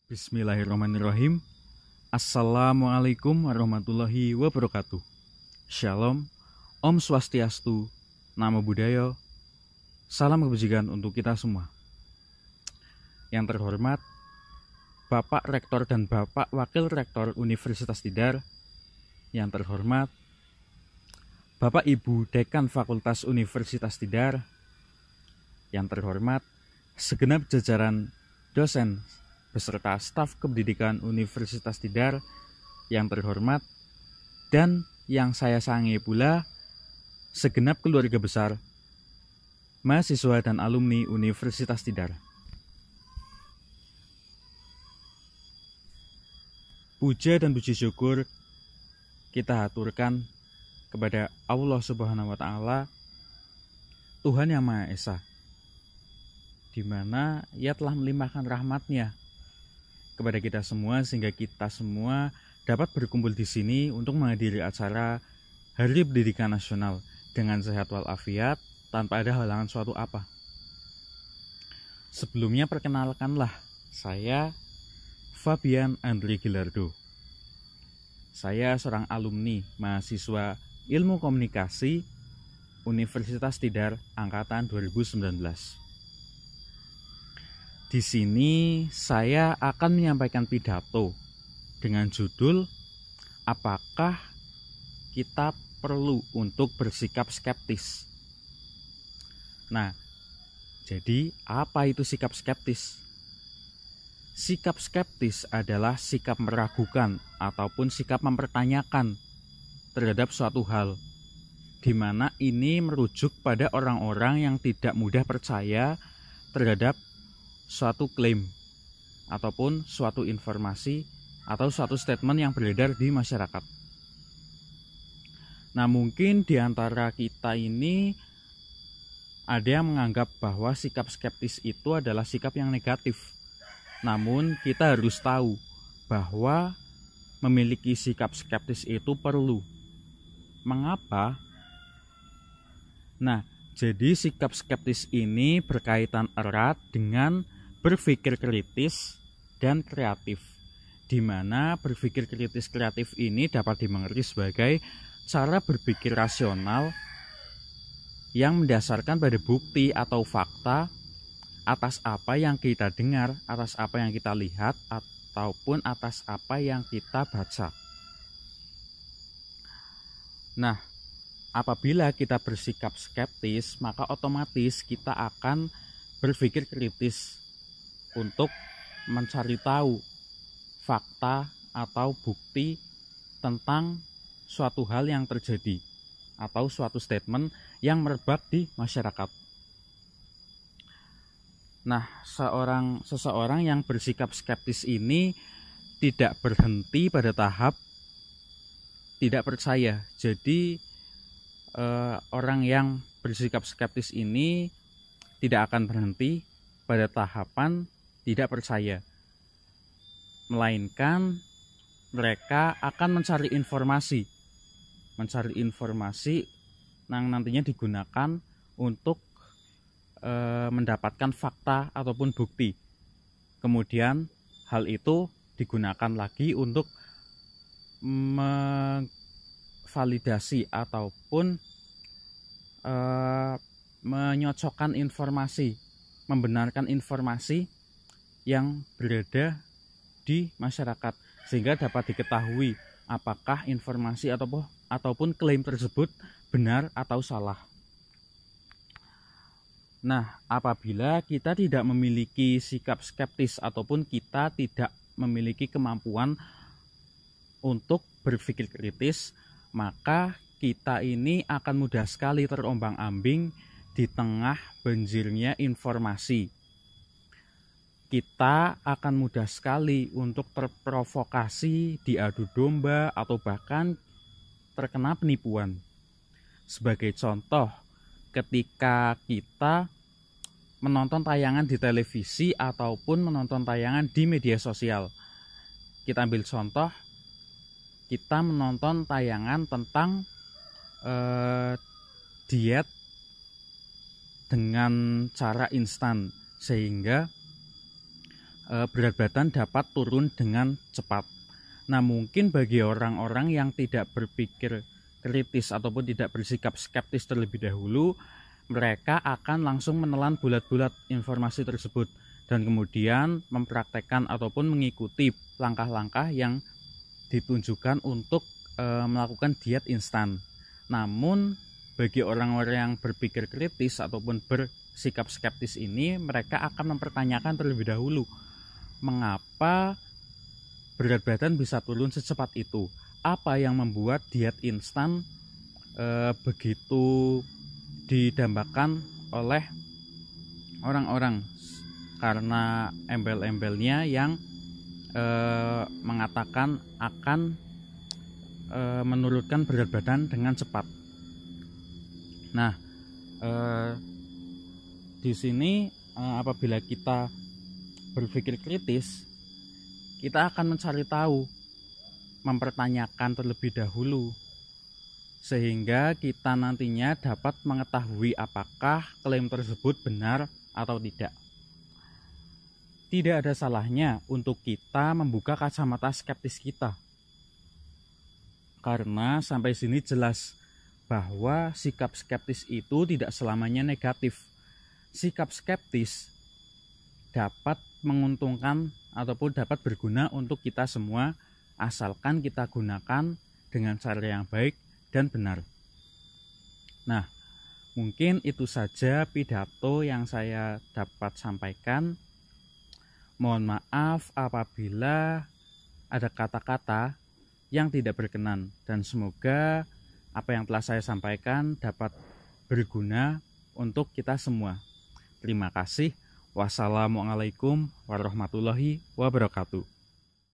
Bismillahirrahmanirrahim. Assalamualaikum warahmatullahi wabarakatuh. Shalom, Om Swastiastu, Namo Buddhaya, salam kebajikan untuk kita semua. Yang terhormat Bapak Rektor dan Bapak Wakil Rektor Universitas Tidar. Yang terhormat Bapak Ibu Dekan Fakultas Universitas Tidar. Yang terhormat segenap jajaran dosen beserta staf kependidikan Universitas Tidar yang terhormat, dan yang saya sayangi pula segenap keluarga besar mahasiswa dan alumni Universitas Tidar. Puja dan puji syukur kita haturkan kepada Allah Subhanahu wa Ta'ala, Tuhan yang Maha Esa, di mana Ia telah melimpahkan rahmat-Nya kepada kita semua sehingga kita semua dapat berkumpul di sini untuk menghadiri acara Hari Pendidikan Nasional dengan sehat walafiat tanpa ada halangan suatu apa. Sebelumnya perkenalkanlah, saya Fabian Andri Gilardo. Saya seorang alumni mahasiswa Ilmu Komunikasi Universitas Tidar angkatan 2019. Di sini saya akan menyampaikan pidato dengan judul apakah kita perlu untuk bersikap skeptis. Nah, jadi apa itu sikap skeptis? Sikap skeptis adalah sikap meragukan ataupun sikap mempertanyakan terhadap suatu hal, di mana ini merujuk pada orang-orang yang tidak mudah percaya terhadap suatu klaim ataupun suatu informasi atau suatu statement yang beredar di masyarakat. Nah, mungkin di antara kita ini ada yang menganggap bahwa sikap skeptis itu adalah sikap yang negatif. Namun kita harus tahu bahwa memiliki sikap skeptis itu perlu. Mengapa? Nah, jadi sikap skeptis ini berkaitan erat dengan berpikir kritis dan kreatif, di mana berpikir kritis kreatif ini dapat dimengerti sebagai cara berpikir rasional yang mendasarkan pada bukti atau fakta atas apa yang kita dengar, atas apa yang kita lihat, ataupun atas apa yang kita baca. Nah, apabila kita bersikap skeptis, maka otomatis kita akan berpikir kritis untuk mencari tahu fakta atau bukti tentang suatu hal yang terjadi atau suatu statement yang merebak di masyarakat. Nah, seseorang yang bersikap skeptis ini tidak berhenti pada tahap tidak percaya. Jadi orang yang bersikap skeptis ini tidak akan berhenti pada tahapan tidak percaya, melainkan mereka akan mencari informasi yang nantinya digunakan untuk mendapatkan fakta ataupun bukti. Kemudian hal itu digunakan lagi untuk validasi ataupun menyocokkan informasi, membenarkan informasi yang berada di masyarakat sehingga dapat diketahui apakah informasi ataupun klaim tersebut benar atau salah. Nah, apabila kita tidak memiliki sikap skeptis ataupun kita tidak memiliki kemampuan untuk berpikir kritis, maka kita ini akan mudah sekali terombang-ambing di tengah banjirnya informasi. Kita akan mudah sekali untuk terprovokasi, diadu domba, atau bahkan terkena penipuan. Sebagai contoh, ketika kita menonton tayangan di televisi ataupun menonton tayangan di media sosial. Kita ambil contoh, kita menonton tayangan tentang diet dengan cara instan, sehingga berat badan dapat turun dengan cepat. Nah, mungkin bagi orang-orang yang tidak berpikir kritis ataupun tidak bersikap skeptis terlebih dahulu, mereka akan langsung menelan bulat-bulat informasi tersebut dan kemudian mempraktekkan ataupun mengikuti langkah-langkah yang ditunjukkan untuk melakukan diet instan. Namun bagi orang-orang yang berpikir kritis ataupun bersikap skeptis ini, mereka akan mempertanyakan terlebih dahulu mengapa berat badan bisa turun secepat itu. Apa yang membuat diet instan begitu didambakan oleh orang-orang, karena embel-embelnya yang mengatakan akan menurunkan berat badan dengan cepat. Nah, di sini apabila kita berpikir kritis, kita akan mencari tahu, mempertanyakan terlebih dahulu, sehingga kita nantinya dapat mengetahui apakah klaim tersebut benar atau tidak. Tidak ada salahnya untuk kita membuka kacamata skeptis kita, karena sampai sini jelas bahwa sikap skeptis itu tidak selamanya negatif. Sikap skeptis dapat menguntungkan ataupun dapat berguna untuk kita semua, asalkan kita gunakan dengan cara yang baik dan benar. Nah, mungkin itu saja pidato yang saya dapat sampaikan. Mohon maaf apabila ada kata-kata yang tidak berkenan, dan semoga apa yang telah saya sampaikan dapat berguna untuk kita semua. Terima kasih. Wassalamualaikum warahmatullahi wabarakatuh.